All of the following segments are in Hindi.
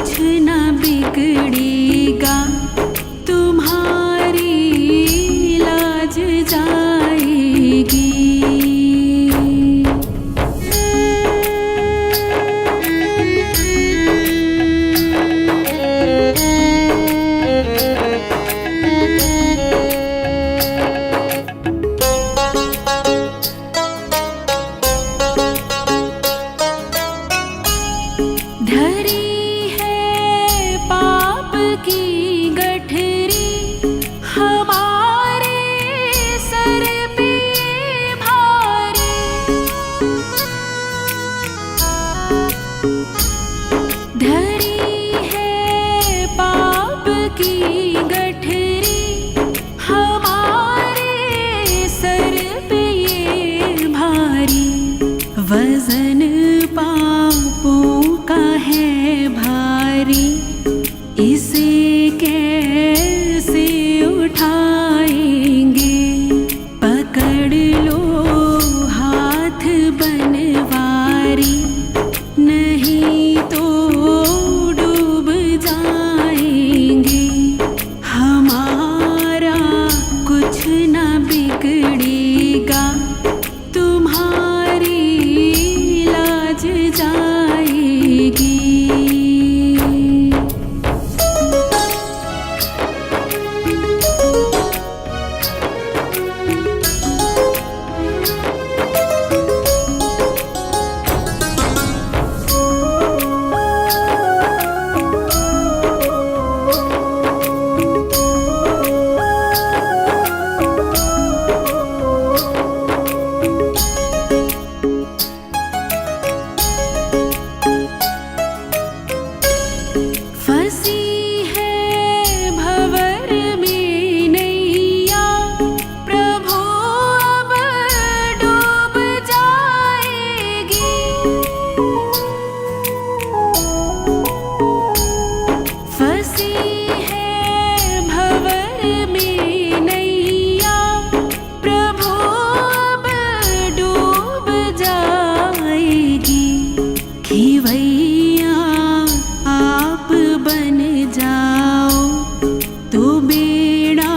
कुछ न बिगड़ेगा, तुम्हारी लाज जाएगी। धरी है पाप की गठरी, हमारे सर पे भारी। धरी है पाप की गठरी, हमारे सर पे ये भारी। वजन पापों का है भारी, इसे कैसे उठाएंगे। पकड़ लो हाथ बनवारी, नहीं तो डूब जाएंगे। हमारा कुछ न बिगड़ेगा, तुम्हारी लाज जाएगी। फंसी है भंवर में नैया, प्रभु अब डूब जाएगी। फंसी है भंवर में नैया, प्रभु अब डूब जाएगी। खिवैया आप बन जाओ तो बेड़ा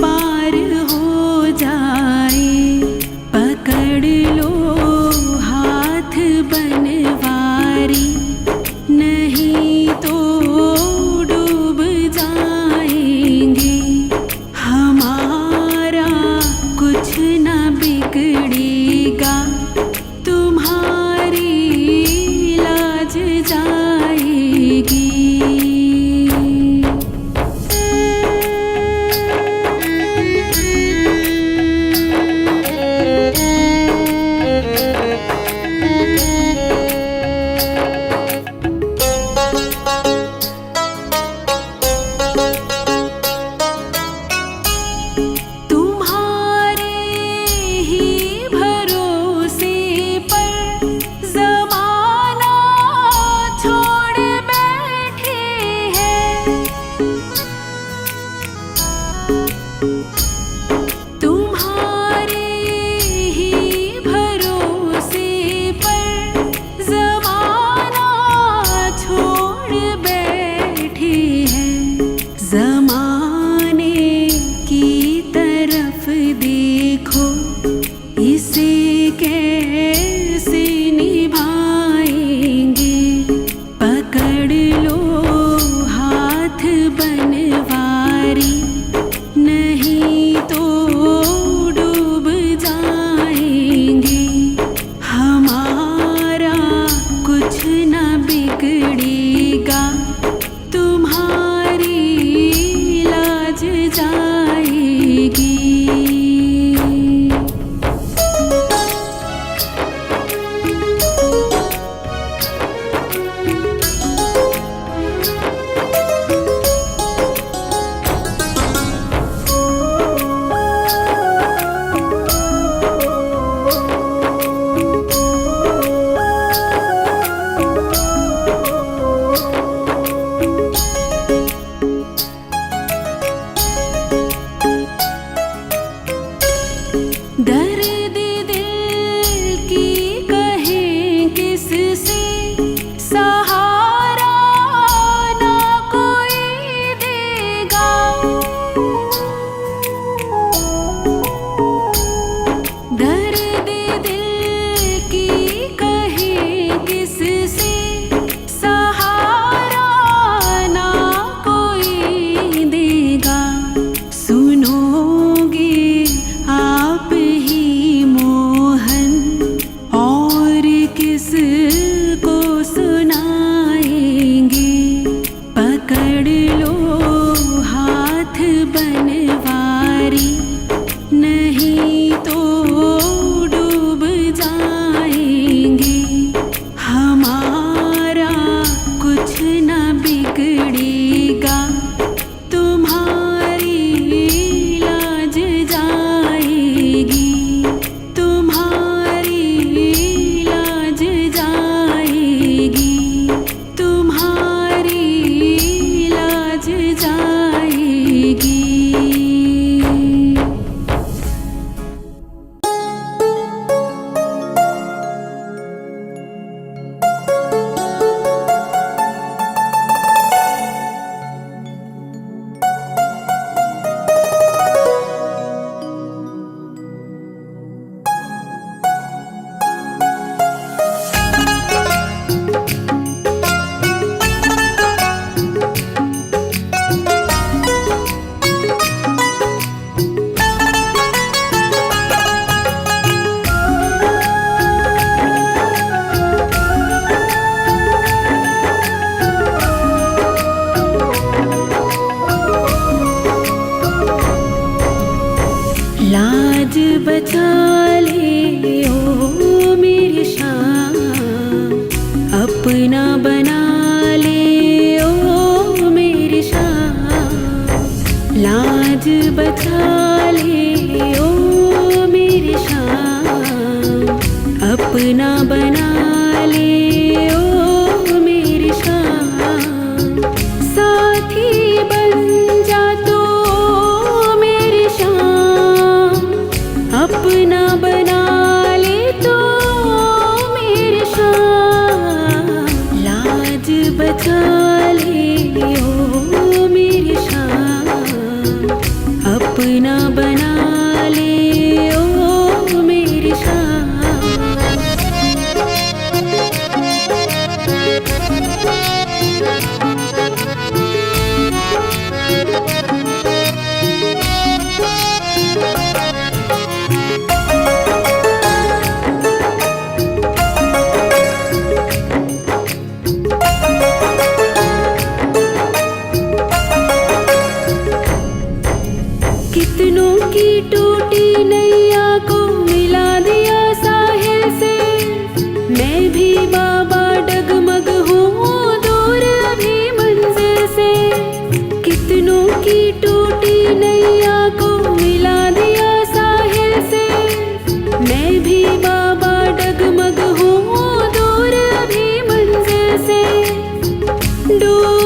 पार हो जाए। पकड़ लो हाथ बनवारी, नहीं तो डूब जाएंगे। हमारा कुछ न बिगड़ेगा, तुम्हारी लाज जाएगी।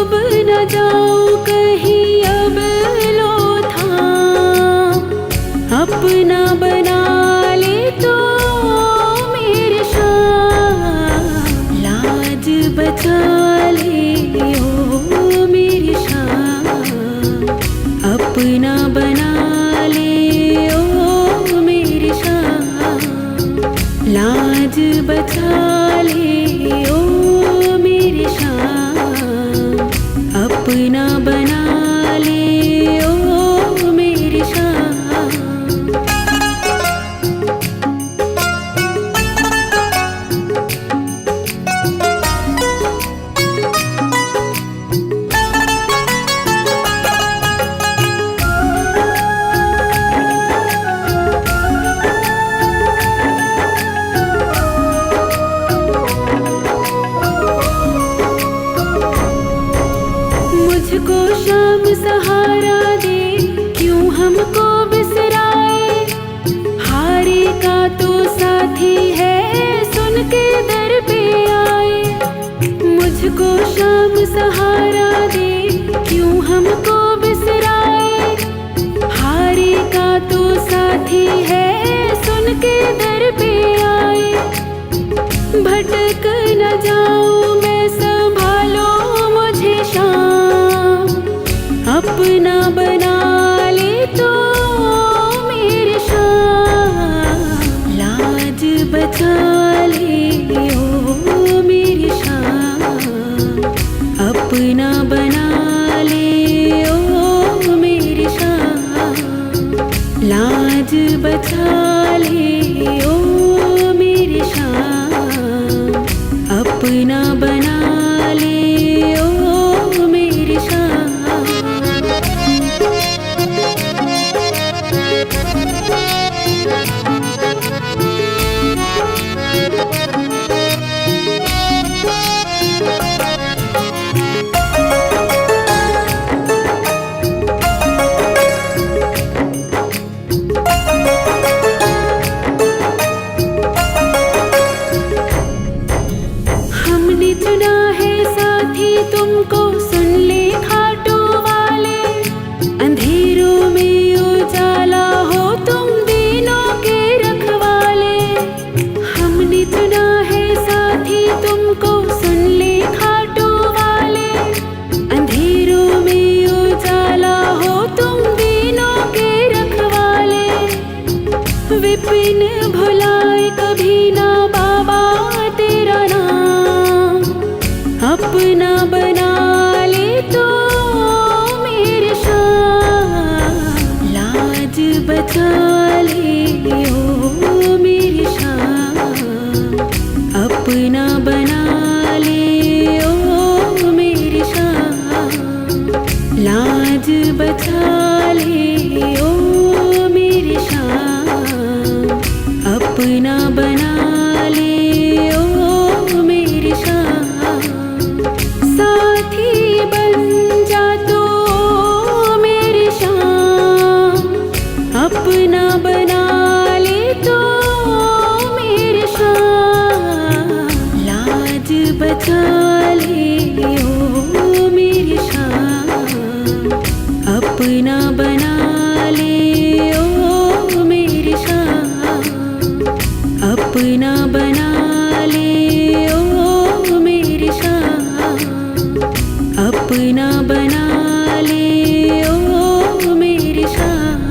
डूब न जाऊं कहीं अब लो थाम, अपना बना ले तो मेरे शाम, लाज बचा ले ओ मेरी शाम, अपना बना ले ओ मेरी शाम, लाज बचा ले ओ मेरी शाम, अपना बना ले ओ मेरी शाम। मुझको शाम सहारा दे, क्यों हमको बिसराए, हारे का तो साथी है सुन के दर पे आए। मुझको शाम सहारा दे, क्यों हमको बिसराए, हारे का तो साथी है सुन के दर पे आए। भटक न जाऊं मैं संभालो मुझे शाम, अपना बना ले तो मेरी शाम, लाज बचा ले ओ मेरी शाम, अपना बना ले ओ मेरी शाम, लाज बचा ले ओ मेरी शाम, अपना बना ले ओ मेरी शाम। हमने चुना है साथी तुमको, सुन ले खाटू वाले, अंधेरों में उजाला हो तुम दिनों के रखवाले। हमने चुना है साथी तुमको, सुन ले खाटू वाले, अंधेरों में उजाला हो तुम दिनों के रखवाले। विपिन भुलाए कभी ना बाबा तेरा नाम, अपना बना ले तो मेरी शाम, लाज बचा ले ओ मेरी शाम, अपना बना ले ओ मेरी शाम, लाज बचा ले ओ मेरी शाम, अपना बना ले ओ मेरी शाम। साथी बन जा तो मेरी शाम, अपना बना ले तो मेरी शाम, लाज बचा ले ओ मेरी शाम, अपना बना ले ओ मेरी शाम, अपना बना ले ओ मेरी शाम, अपना बना ले ओ मेरी शाम।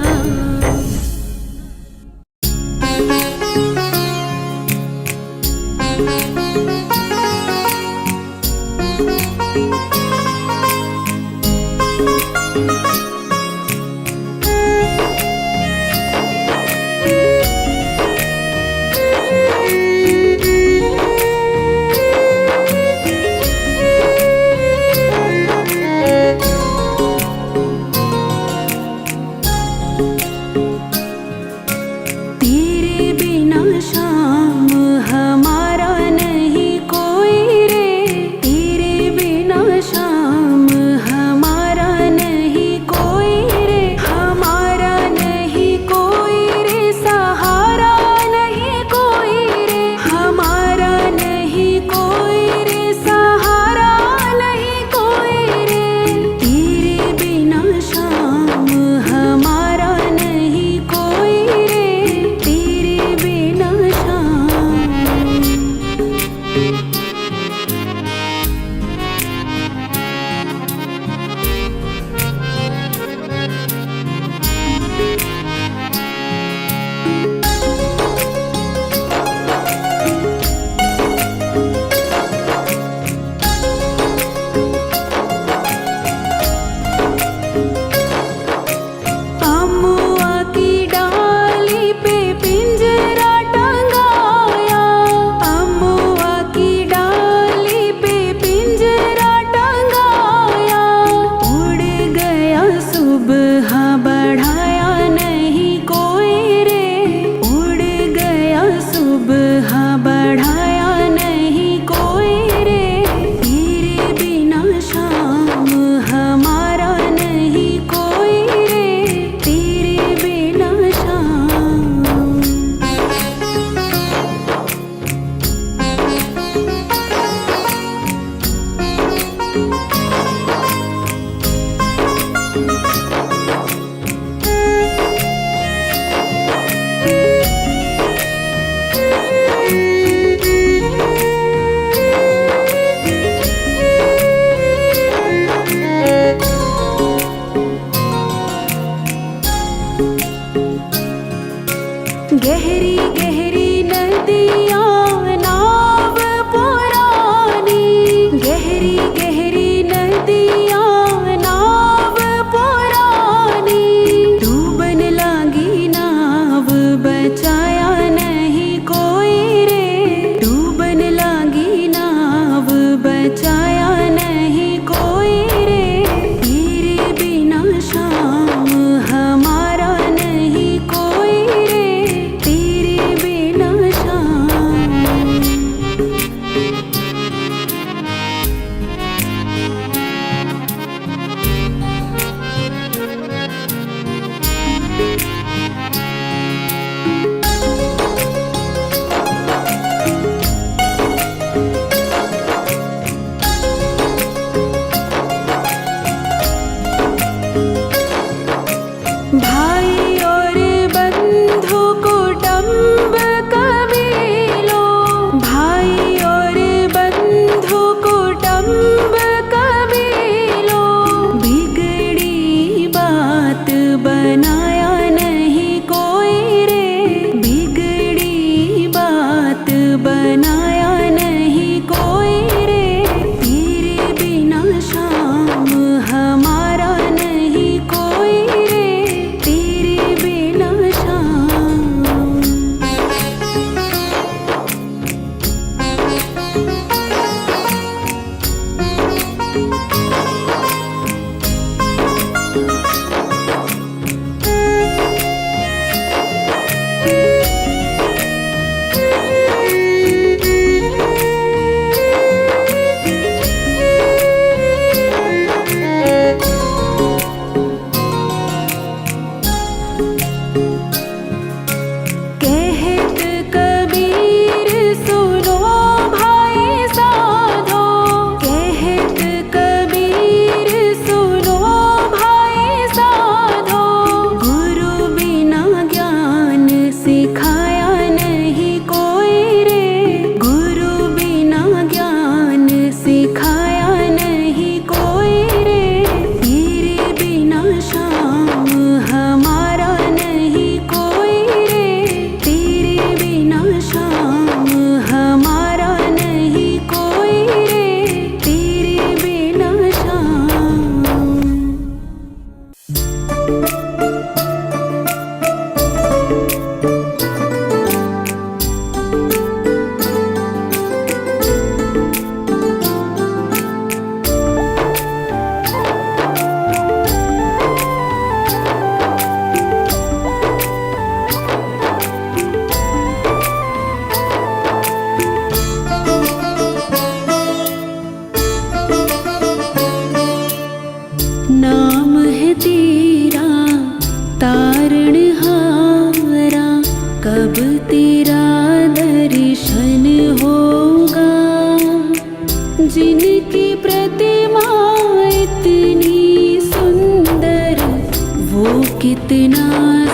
कितना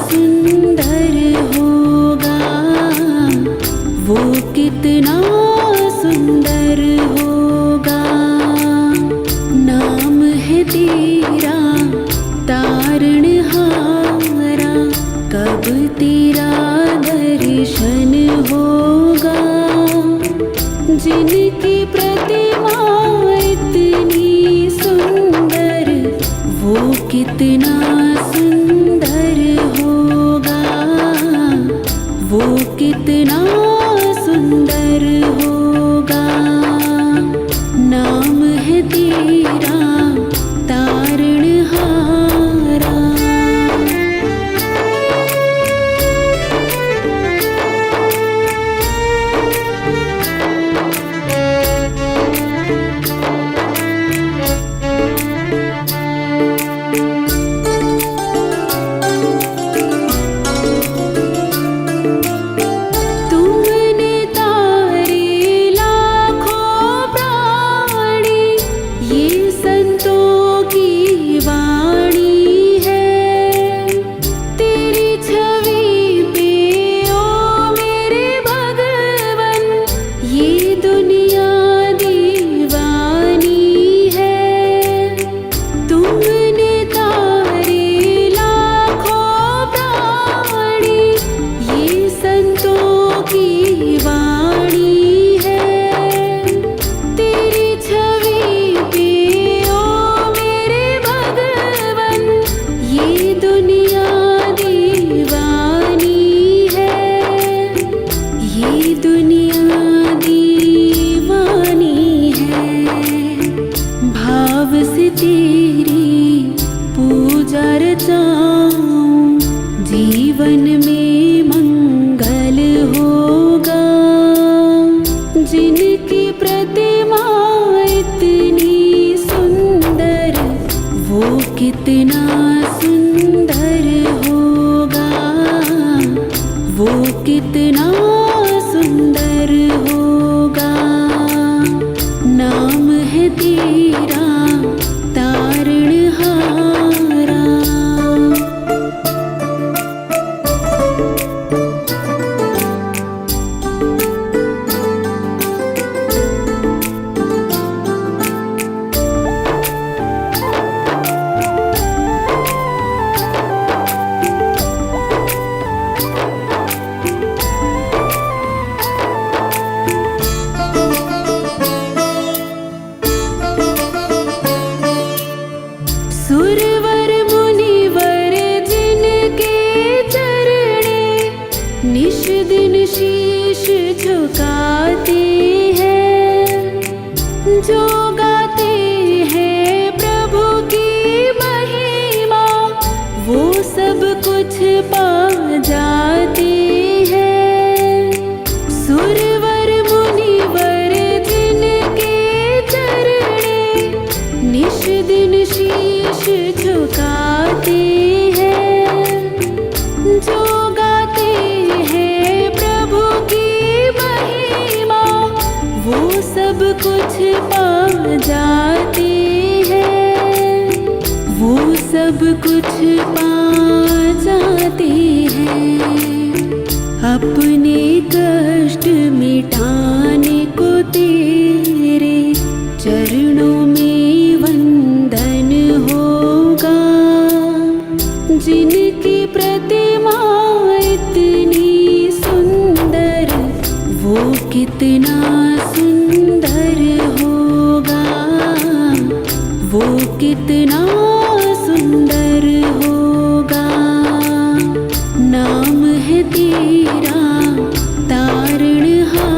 सुंदर होगा, वो कितना सुंदर होगा। नाम है तेरा तारणहारा, कब तेरा दर्शन होगा। जिनकी प्रतिमा इतनी सुंदर, वो कितना सुंदर होगा, वो कितना सुंदर होगा। नाम है तेरा तारणहारा। जीवन में मंगल होगा। जिनकी प्रतिमा इतनी सुंदर, वो कितना सुंदर होगा, वो कितना सुंदर होगा। नाम है तेरा तारणहारा। सुरवर मुनिवर जिनके चरणे निश दिन शीश झुकाते हैं, जो गाते हैं प्रभु की महिमा, वो सब कुछ पा जाते हैं। सुरवर मुनिवर जिनके चरणे निश दिन शीश झुकाते हैं, जो गाते हैं प्रभु की महिमा, वो सब कुछ पा जाते हैं, वो सब कुछ पा जाते हैं। अपने कष्ट मिटाने को तेरे चरणों में वंदन होगा। जिनकी प्रतिमा इतनी सुंदर, वो कितना सुंदर होगा, वो कितना सुंदर होगा। नाम है तेरा तारणहारा।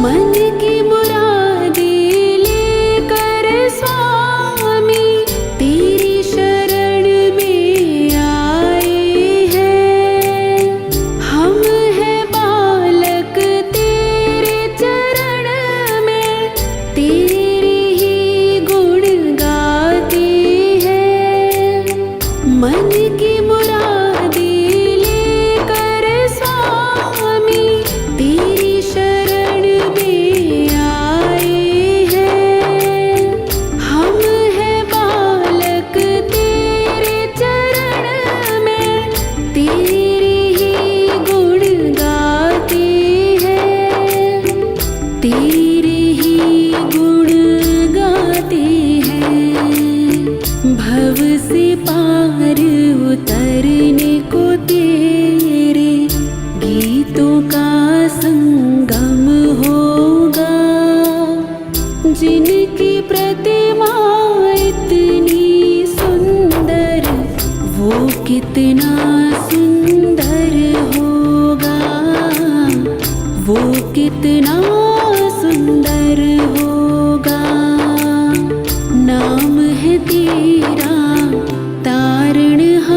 मन की मुरादें लेकर स्वामी तेरी सुंदर होगा। नाम है तेरा तारणहारा।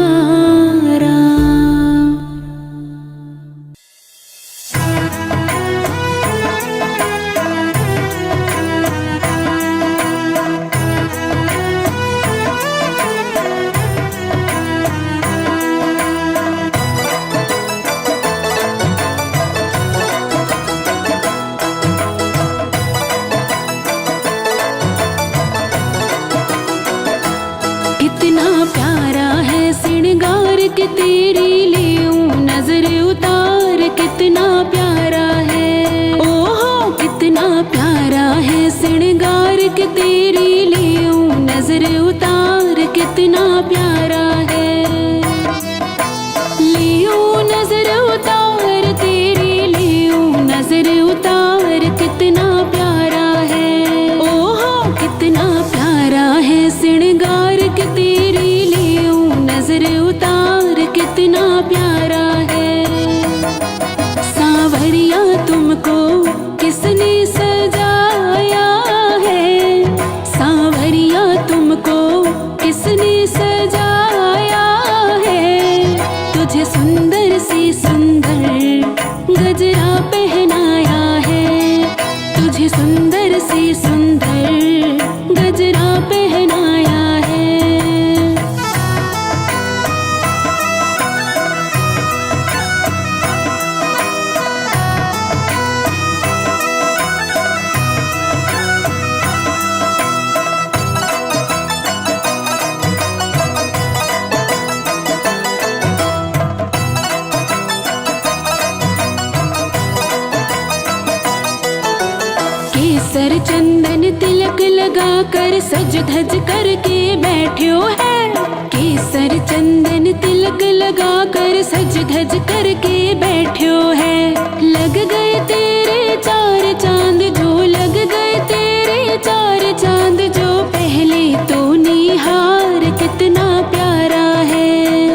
कितना प्यारा है श्रृंगार के तेरी लियूं नजर उतार। कितना प्यारा है, ओहो कितना प्यारा है श्रृंगार के तेरी लियूं नजर उतार। कितना प्यारा है, लियूं नजर उतार तेरी लियूं नजर उतार। कितना प्यारा है, ओहो कितना प्यारा है श्रृंगार के तेरी लियूं नजर उतार। कितना प्यारा है, सांवरिया तुमको किसने सजाया है। सांवरिया तुमको किसने सजाया है। तुझे सुंदर से सुंदर गजरा पहनाया है। तुझे सुंदर से सुंदर गजरा पहनाया है। केसर चंदन तिलक लगा कर सज धज करके बैठ्यो है। केसर चंदन तिलक लगा कर सज धज करके बैठ्यो है। लग गए तेरे चार चांद जो, लग गए तेरे चार चांद जो। पहले तो निहार कितना प्यारा है,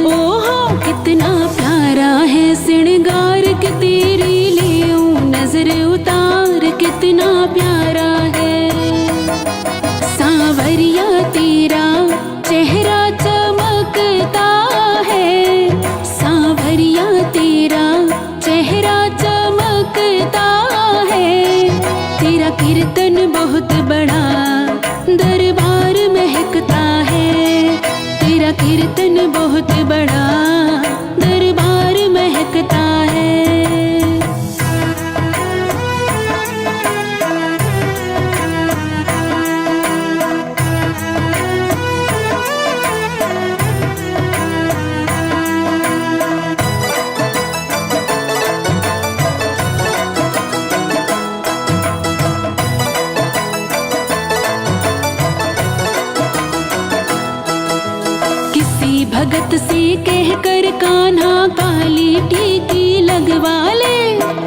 ओहो कितना प्यारा है श्रृंगार के तेरी लियूं नजर उतार। कितना प्यारा है, सांवरिया तेरा चेहरा चमकता है। सांवरिया तेरा चेहरा चमकता है। तेरा कीर्तन बहुत बड़ा दरबार महकता है। तेरा कीर्तन बहुत बड़ा दरबार महकता है। भगत से कहकर कान्हा काली टीकी लगवा ले।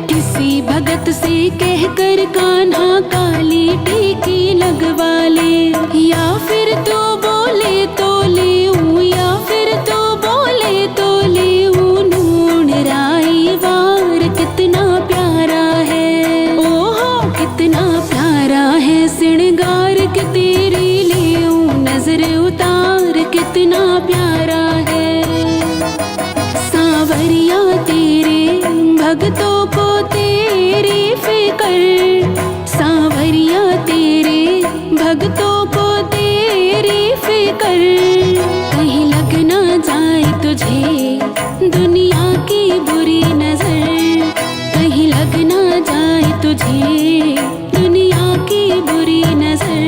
किसी भगत से कहकर कान्हा काली टीकी लगवा ले। या फिर तू बोले तो लेऊं, या फिर तू बोले तो लेऊं नून राई वार। कितना प्यारा है, ओहो कितना प्यारा है श्रृंगार के तेरी लियूं नजर उतार। कितना प्यारा है, सांवरिया तेरे भक्तों को तेरी फिकर। सांवरिया तेरे भक्तों को तेरी फिकर। कहीं लग ना जाए तुझे दुनिया की बुरी नजर। कहीं लग ना जाए तुझे दुनिया की बुरी नजर।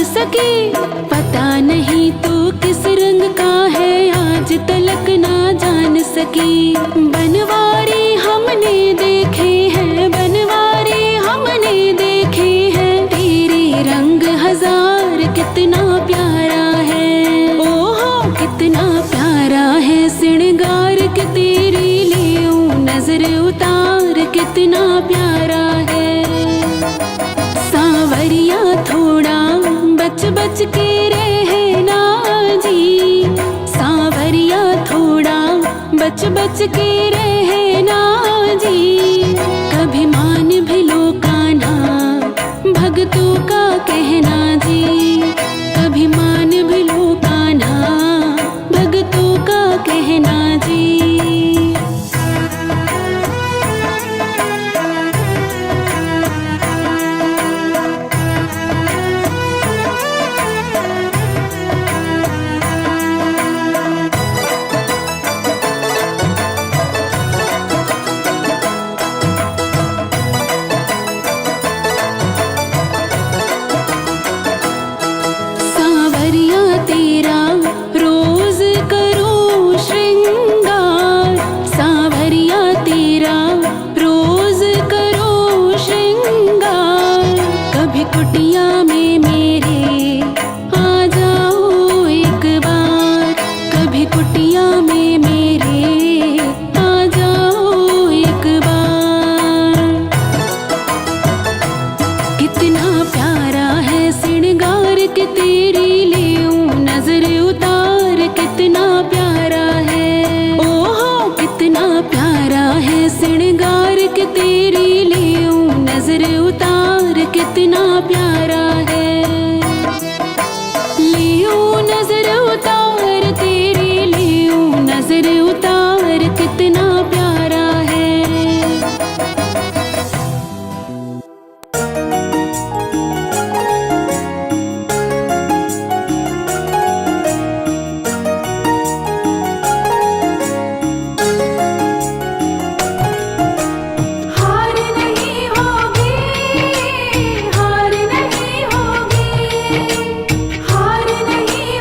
सके। पता नहीं तू किस रंग का है आज तलक ना जान सकी। बनवारी हमने देखे हैं, बनवारी हमने देखे हैं। कितना प्यारा है। सांवरिया थोड़ा बच बच के रहना जी, सांवरिया थोड़ा बच बच के रहना जी। कभी मान भी लो कान्हा भगतों का कहना जी, कभी मान भी लो कान्हा भगतों का कहना जी। सांवरिया तेरा रोज करो श्रृंगार, सांवरिया तेरा रोज करो श्रृंगार। कभी कुटिया में मेरे आ जाओ एक बार, कभी कुटिया में मेरे आ जाओ एक बार। कितना प्यारा है श्रृंगार के तेरी लियूं नजर उतार, कितना प्यारा है। ओहो कितना प्यारा है श्रृंगार के तेरी लियूं नजर उतार, कितना प्यारा है। लियूं नजर उतार तेरी लियूं नजर उतार, कितना प्यारा है। हार नहीं होगी, हार नहीं होगी, हार नहीं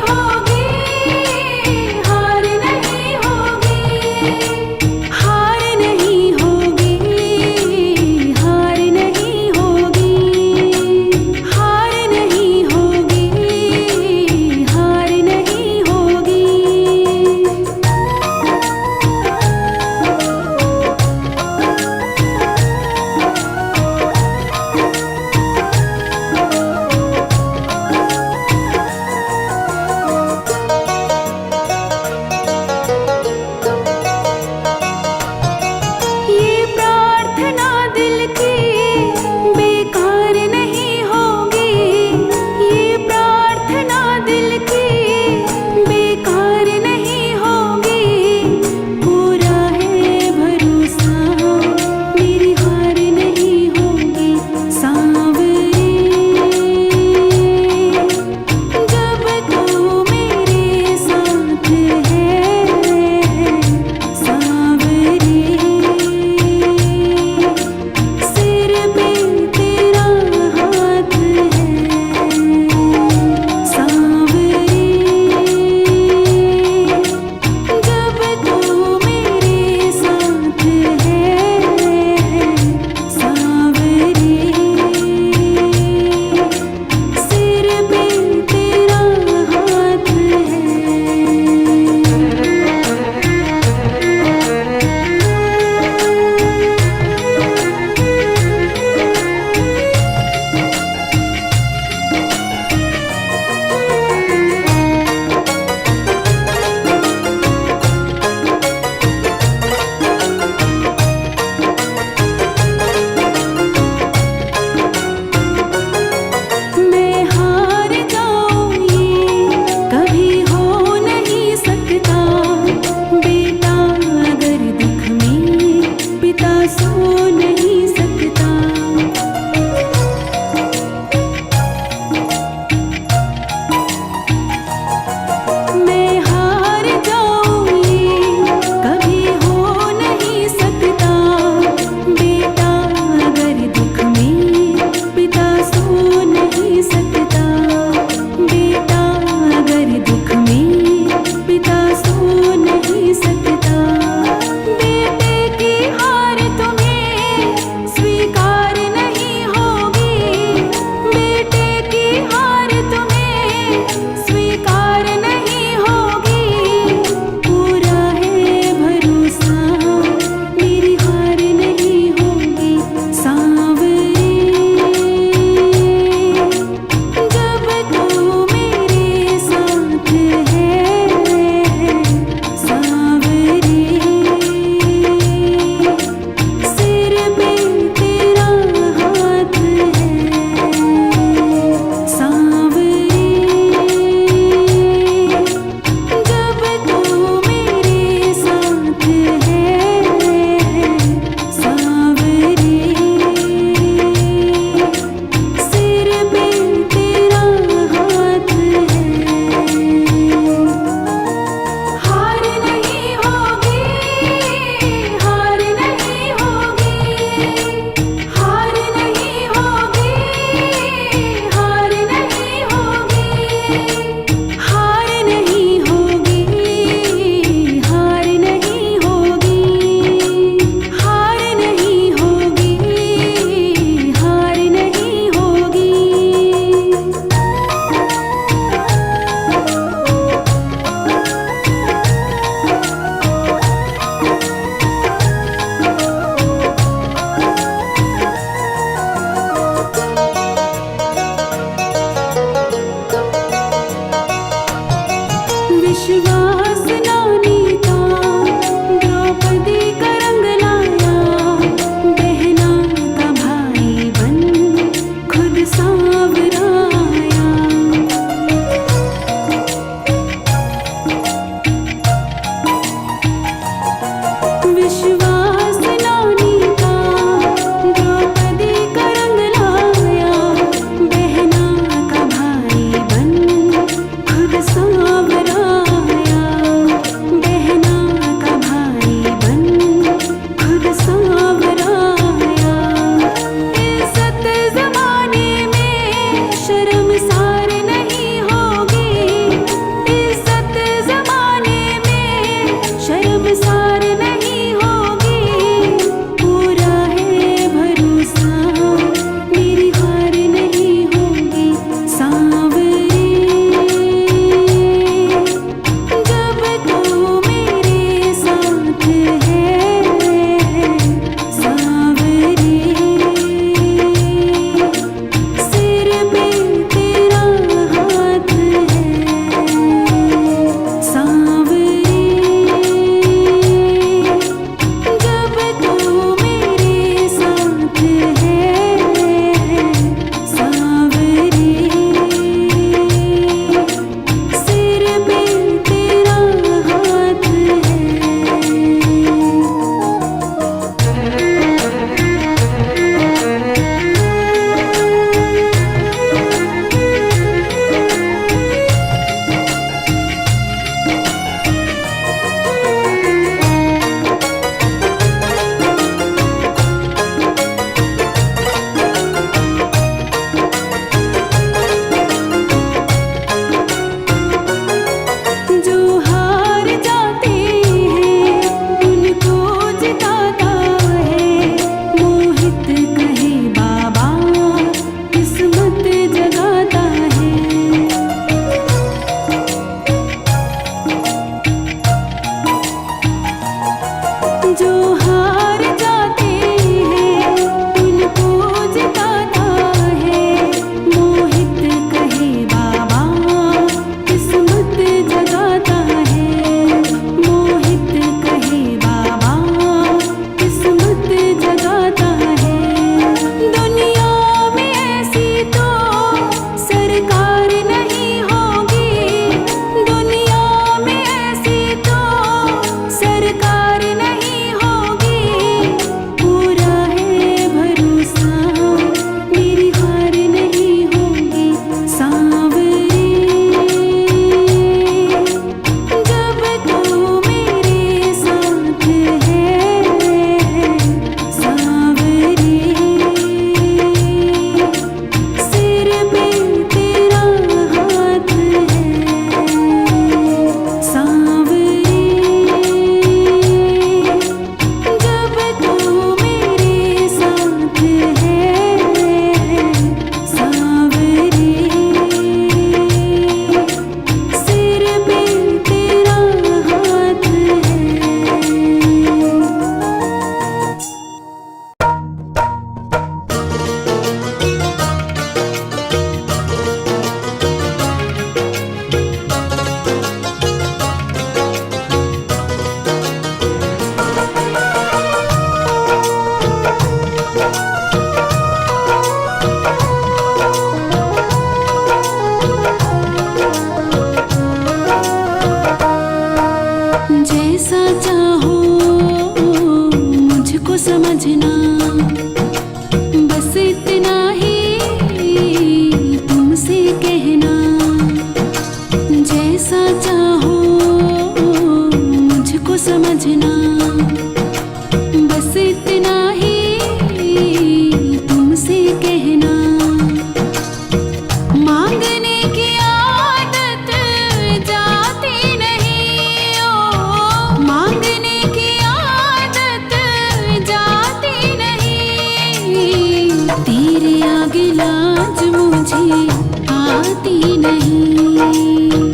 मुझे आती नहीं,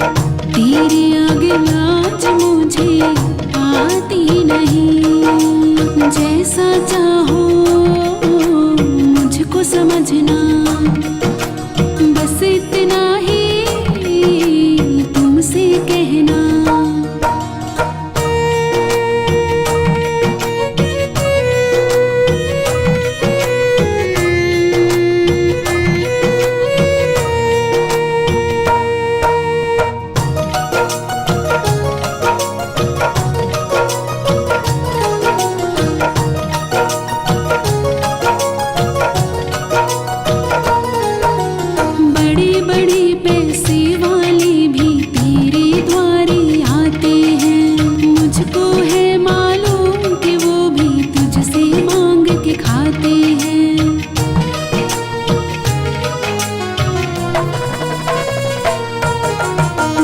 तेरे आगे लाज मुझे आती नहीं। जैसा चाहो मुझको समझना, बस इतना ही तुमसे कहना। बड़े बड़े पैसे वाले भी तेरे द्वारे आते हैं, मुझको है मालूम कि वो भी तुझसे मांग के खाते हैं।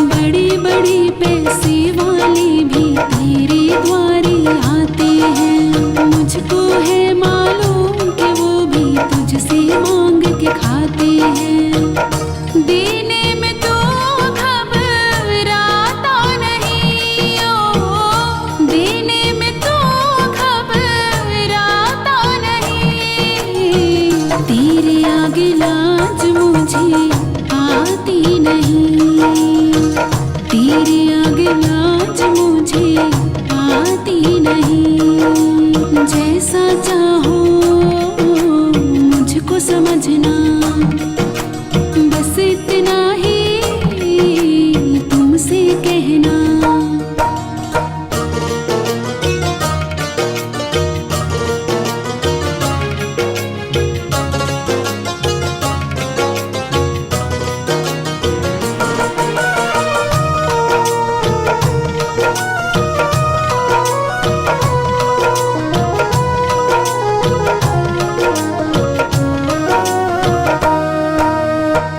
बड़े बड़े पैसे वाले भी तेरे द्वारे आते हैं, मुझको है मालूम कि वो भी तुझसे मांग के खाते हैं। देने में तो घबराता नहीं, ओ देने में तो घबराता नहीं। तेरे आगे लाज मुझे आती नहीं, तेरे आगे लाज मुझे आती नहीं। जैसा चाहो मुझको समझना, बस इतना ही तुमसे कहना।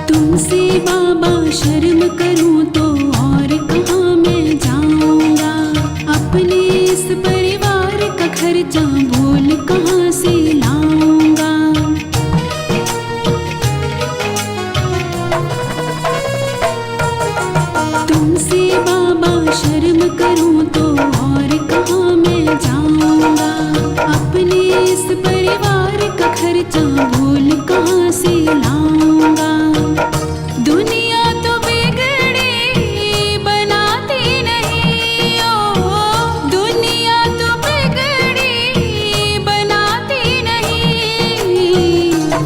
तुमसे बाबा शर्म करूं तो और कहाँ मैं जाऊंगा, अपने इस परिवार का खर्चा बोल कहाँ से लाऊंगा। तुमसे बाबा शर्म करूं तो और कहाँ मैं जाऊंगा, अपने इस परिवार का खर्चा बोल कहाँ से लाऊंगा। दुनिया तो बिगड़ी बनाती नहीं, ओ दुनिया तो बिगड़ी बनाती नहीं।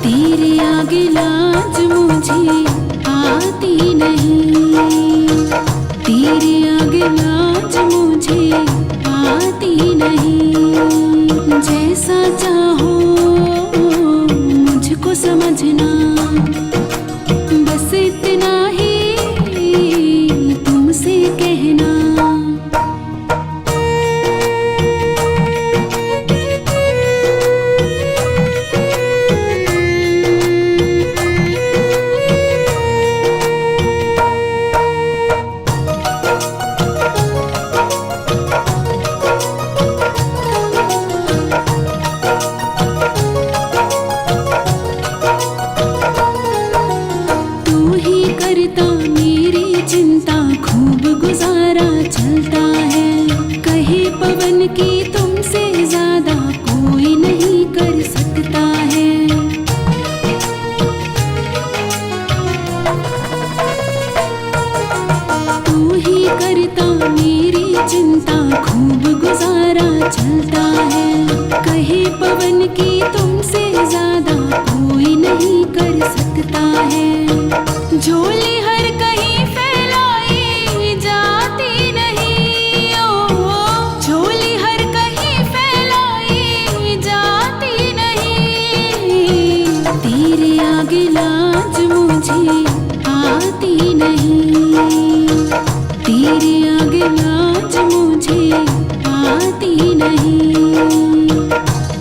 तेरे आगे लाज मुझे आती नहीं, तेरे आगे लाज मुझे आती नहीं। जैसा चाहो मुझको समझना, बस इतना ही तुमसे कहना। तू ही करता मेरी चिंता, खूब गुजारा चलता है। कहे पवन की तुमसे ज्यादा कोई नहीं कर सकता है। तू ही करता मेरी चिंता, खूब गुजारा चलता है। कहे पवन की तुमसे ज्यादा कोई नहीं कर सकता है। झोली हर कहीं फैलाई जाती नहीं, ओ झोली हर कहीं फैलाई जाती नहीं। तेरे आगे लाज मुझे आती नहीं, तेरे आगे लाज मुझे आती नहीं।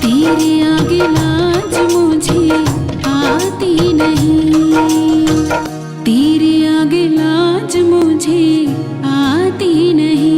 तेरे आगे लाज मुझे आती नहीं, तेरे आगे लाज मुझे आती नहीं।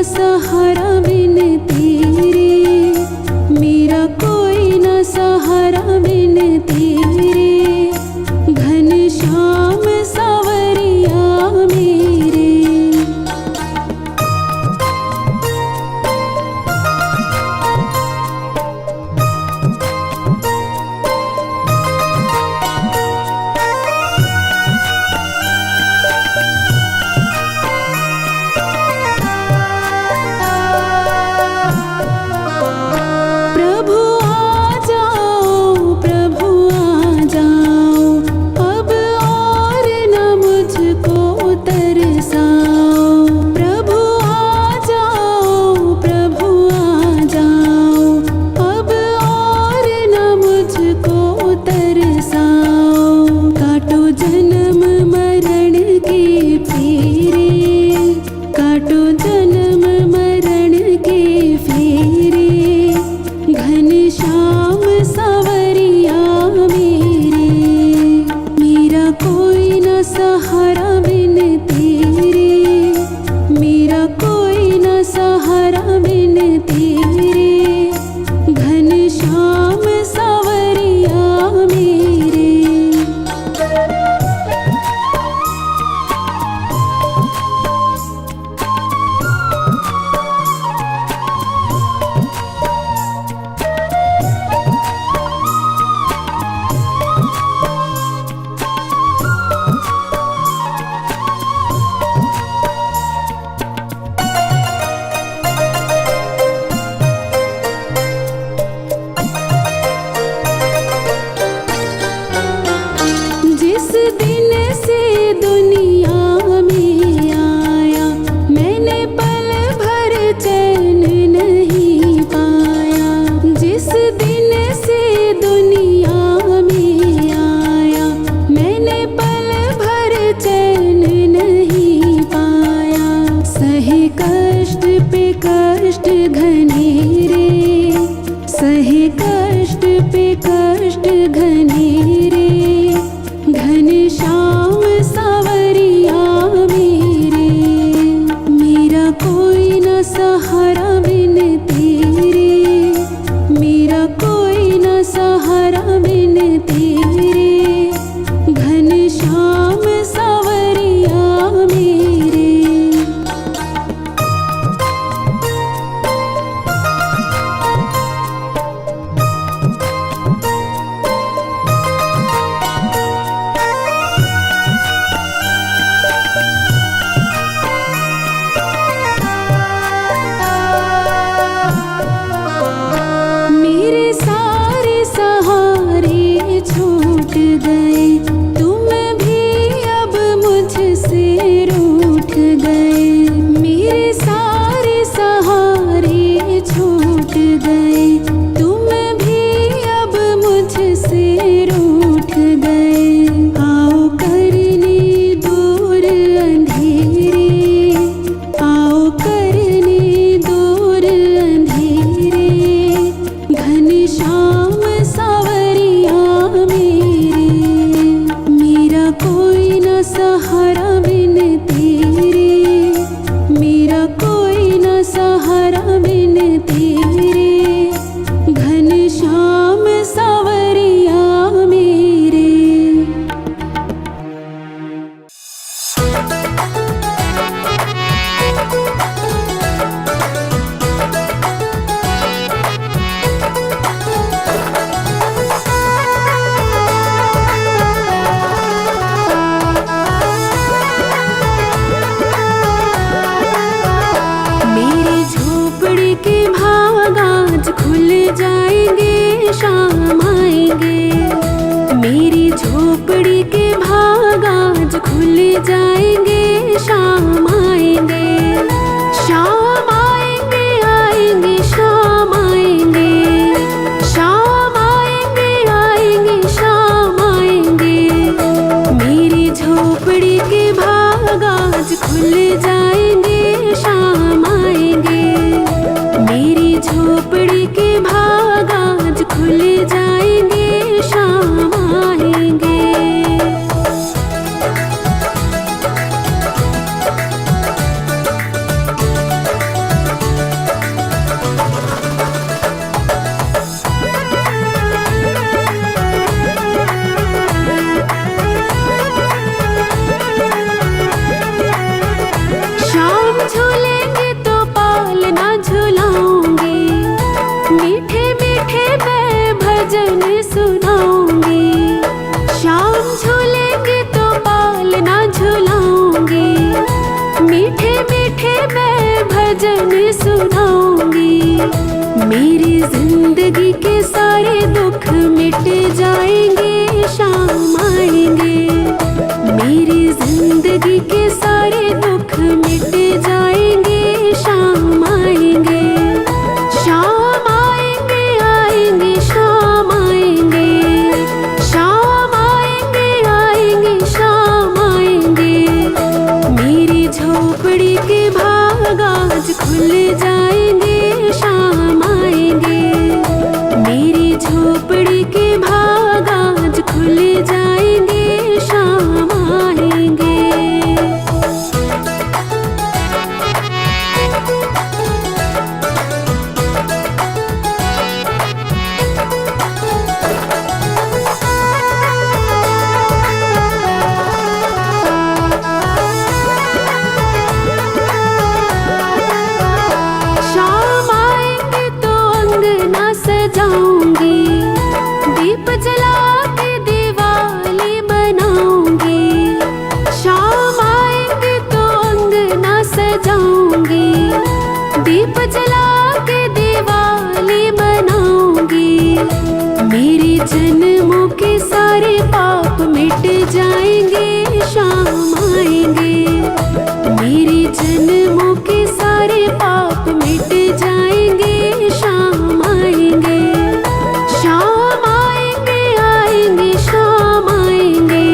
सहारा बिन तेरे, मेरा कोई न सहारा बिन तेरे। घनश्याम सावरिया मेरे। प्रभु आ जाओ, प्रभु आ जाओ, अब और न मुझको तरसाओ। प्रभु आ जाओ, प्रभु आ जाओ, अब और न मुझको तरसाओ। काटो जन्म मरण के फेरे, काटो जन्म मरण के फेरे। घनश्याम सावरिया मेरे, मेरा कोई न सहारा बिन तेरे, मेरा कोई न सहारा बिन तेरे। घनश्याम सावरिया मेरे। जिस दिन से दुनिया में आया, मैंने पल भर चैन नहीं पाया। जिस दिन से दुनिया में आया, मैंने पल भर चैन नहीं पाया। सहे कष्ट पे कष्ट घनेरे, सहे कष्ट पे कष्ट घनेरे। घनश्याम सावरिया मेरे, मेरा कोई न सहारा बिन तेरे, मेरा कोई न सहारा बिन तेरे। घनश्याम सावरिया मेरे। मेरे सारे सहारे छूट गए, तुम भी अब मुझसे रूठ गए। मेरे सारे सहारे छूट गए, तुम भी अब मुझसे रूठ गए। आओ करने दूर अंधेरे, आओ करने दूर अंधेरे। घनश्याम सावरिया मेरे, मेरा कोई न सहारा बिन तेरे, मेरा कोई न सहारा बिन तेरे। घनश्याम सावरिया मेरे। मेरी झोपड़ी के भाग आज खुल जाएंगे, शाम आएंगे। मेरी झोपड़ी के भाग आज खुल जाएंगे, शाम आएंगे। शाम आएंगे, आएंगे, शाम आएंगे। शाम आएंगे, आएंगे, शाम आएंगे। मेरी झोपड़ी के भाग आज खुल जाएंगे, शाम आएंगे। मेरी झोपड़ी के भाग आज खुल जाएंगे, शाम आएंगे। सुनाऊंगी। मेरी जिंदगी के सारे दुख मिट जाएंगे, शाम आएंगे। मेरी जिंदगी के सारे दुख मिट जाएंगे, शाम आएंगे। शाम आएंगे, आएंगे, शाम आएंगे। शाम आएंगे, आएंगे, शाम आएंगे। मेरी झोपड़ी के भाग आज खुल जाएंगे, शाम आएंगे। मेरी झोपड़ी के भाग आज खुल जाएंगे, शाम आएंगे। शाम आएंगे तो अंगना सजाऊंगी, दीप जला के दिवाली बनाऊंगी। शाम आएंगे तो अंगना सजाऊंगी, दीप जला के दिवाली बनाऊंगी। मेरे जन्मों के सारे पाप मिट जाएंगे, शाम आएंगे। मेरे जन्मों के सारे पाप मिट जाएंगे, शाम आएंगे। शाम आएंगे, आएंगे, शाम आएंगे।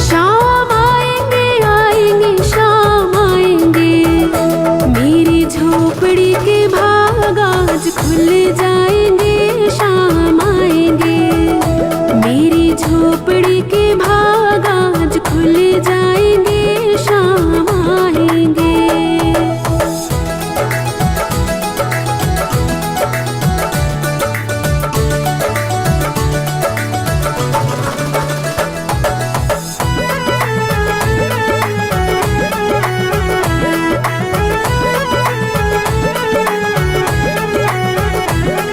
शाम आएंगे, आएंगे, शाम आएंगे। मेरी झोपड़ी के भाग आज खुल जाएंगे, शाम आएंगे। मेरी झोपड़ी के भाग आज खुल जाएंगे, शाम आएंगे।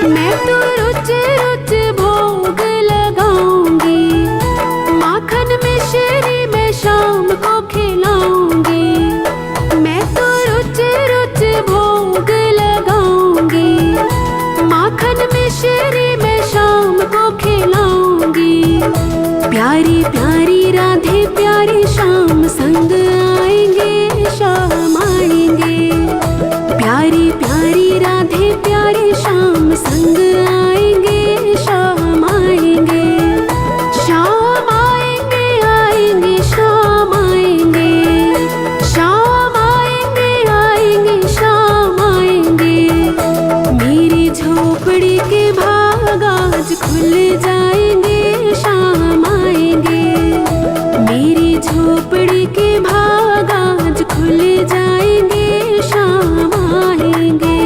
मैं तो रुच रुच भोग लगाऊंगी, माखन मिश्री में शाम को खिलाऊंगी। मैं तो रुच रुच भोग लगाऊंगी, माखन मिश्री में शाम को खिलाऊंगी। प्यारी प्यारी राधे प्यारी शाम संग आएंगे, शाम आएंगे। प्यारी प्यारी राधे प्यारी शाम संग आएंगे, शाम आएंगे। शाम आएंगे, आएंगे, शाम आएंगे। शाम आएंगे, आएंगे, शाम आएंगे। मेरी झोपड़ी के भाग आज खुल जाएंगे, शाम आएंगे। मेरी झोपड़ी के भाग आज खुल जाएंगे, शाम आएंगे।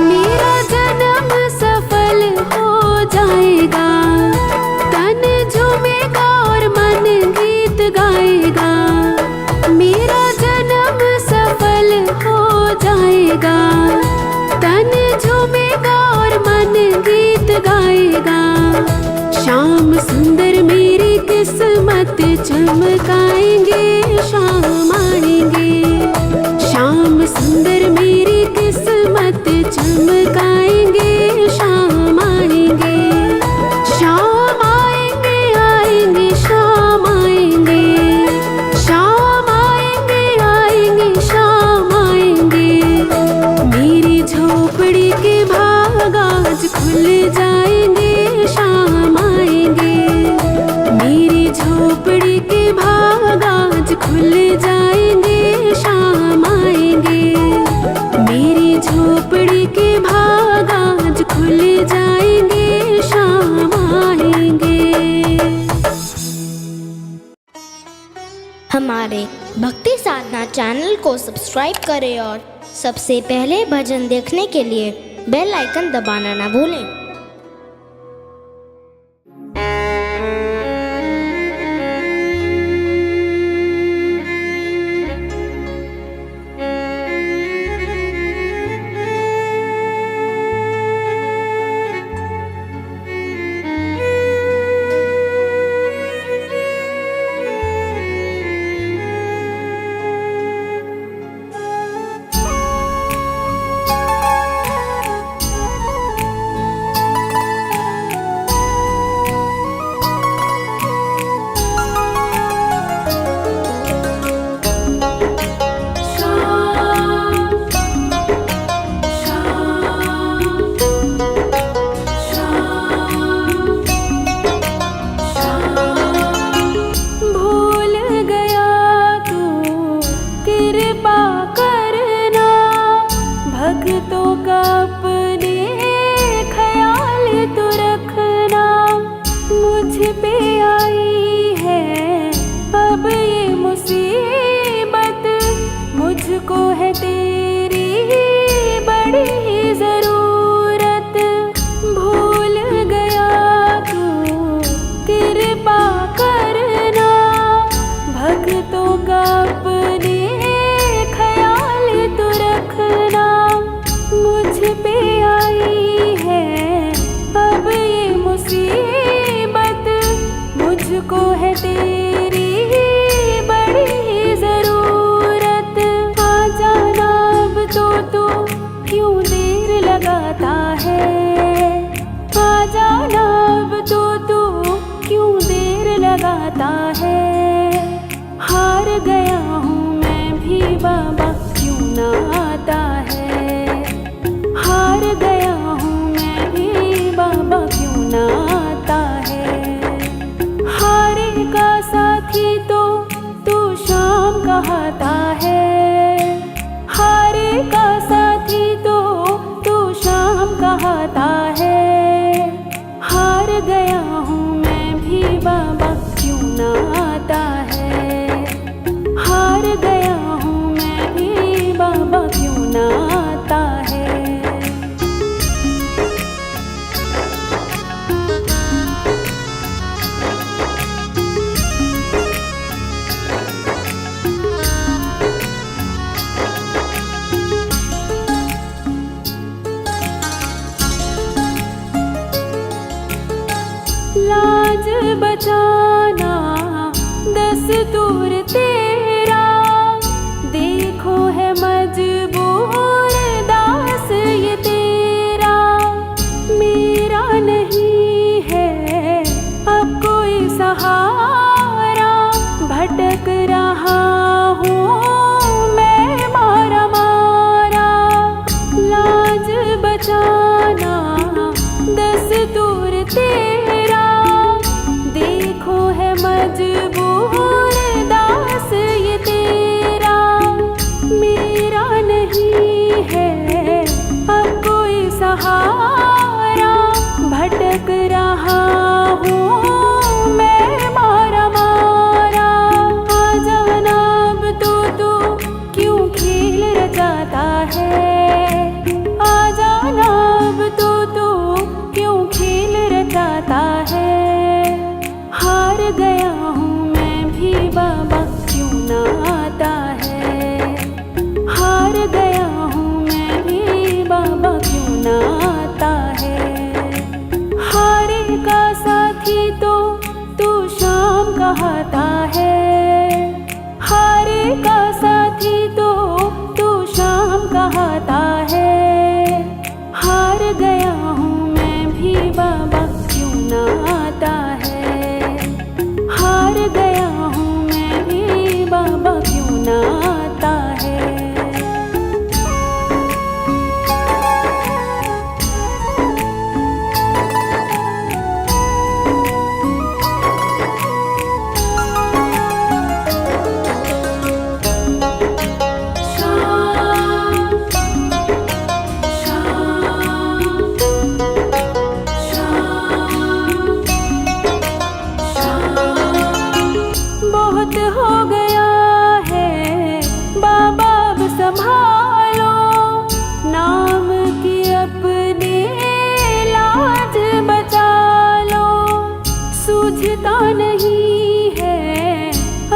मेरा जन्म सफल हो जाएगा, तन झूमेगा और मन गीत गाएगा। मेरा जन्म सफल हो जाएगा, तन झूमेगा और मन गीत गाएगा। शाम सुंदर मेरी किस्मत चमकाएंगे, शाम आएंगे। शाम सुंदर मेरी किस्मत चमकाएंगे, शाम आएंगे। शाम आएंगे, आएंगे, शाम आएंगे। शाम आएंगे, आएंगे, शाम आएंगे। मेरी झोपड़ी के भाग आज खुल जाएंगे, शाम आएंगे। मेरी झोपड़ी के भाग आज खुल जाएंगे, शाम आएंगे। मेरी झोपड़ी के भाग आज खुल जाएंगे, शाम आएंगे। हमारे भक्ति साधना चैनल को सब्सक्राइब करें और सबसे पहले भजन देखने के लिए बेल आइकन दबाना ना भूलें। भक्तों का अपने ख्याल तो रखना। मुझ पे आई है अब ये मुसीबत, मुझको है तेरी बड़ी ज़रूरत। आ जाना अब तो तू क्यों देर लगाता है, आ जाना अब तो तू क्यों देर लगाता है। हार गया हूँ मैं भी बाबा क्यों ना आता है, हार गया हूँ मैं भी बाबा क्यों ना आता है। हारे का साथी तो तू शाम कहता है, हारे का साथी तो तू शाम कहता है। हार गया हूँ मैं भी बाबा क्यों ना आता है, हार गया हूँ मैं भी बाबा क्यों ना आता है। लाज बचाना दस्तूर तेरा, देखो है मजबूर दास ये तेरा। मेरा नहीं है अब कोई सहारा, भटक रहा हूँ मैं मारा मारा। लाज बचाना दस्तूर तेरा, देखो है मजबूर दास ये तेरा। मेरा नहीं है अब कोई सहारा, भटक रहा हूँ मैं मारा मारा। आ जाना अब तो तू क्यों खेल रचाता है, आ जाना अब तो तू क्यों खेल रचाता है। हार गया हूँ मैं भी बाबा क्यों ना आता है, हार गया हूँ मैं भी बाबा क्यों ना आता है। हारे का साथी तो तू शाम कहता है, हारे का साथी तो तू शाम कहता है। हार गया हूँ मैं भी बाबा क्यों ना आता है, हार गया हूँ मैं भी बाबा क्यों ना आता है। बहुत हो गया है बाबा अब संभालो, नाम की अपने लाज बचा लो। सूझता नहीं है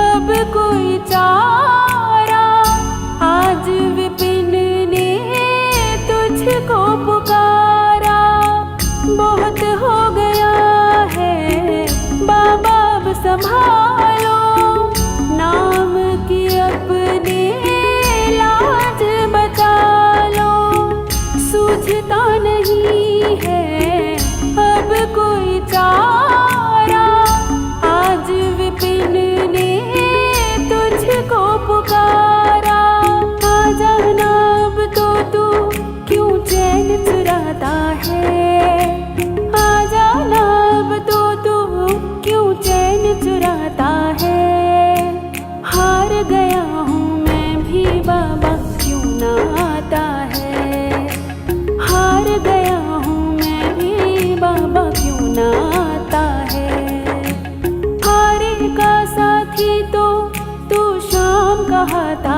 अब कोई चारा, आज विपिन ने तुझको पुकारा। बहुत हो गया है बाबा अब संभालो, नाम की अपने लाज बचा लो। सूझता नहीं है अब कोई चारा, आज विपिन ने तुझको पुकारा। आ जाना अब तो तू क्यों चैन चुराता है, आ जाना अब तो तू क्यों चैन चुराता है। हार गया हूँ मैं भी बाबा क्यों ना आता है, हार गया हूँ मैं भी बाबा क्यों ना आता है। हारे का साथी तो तू शाम कहता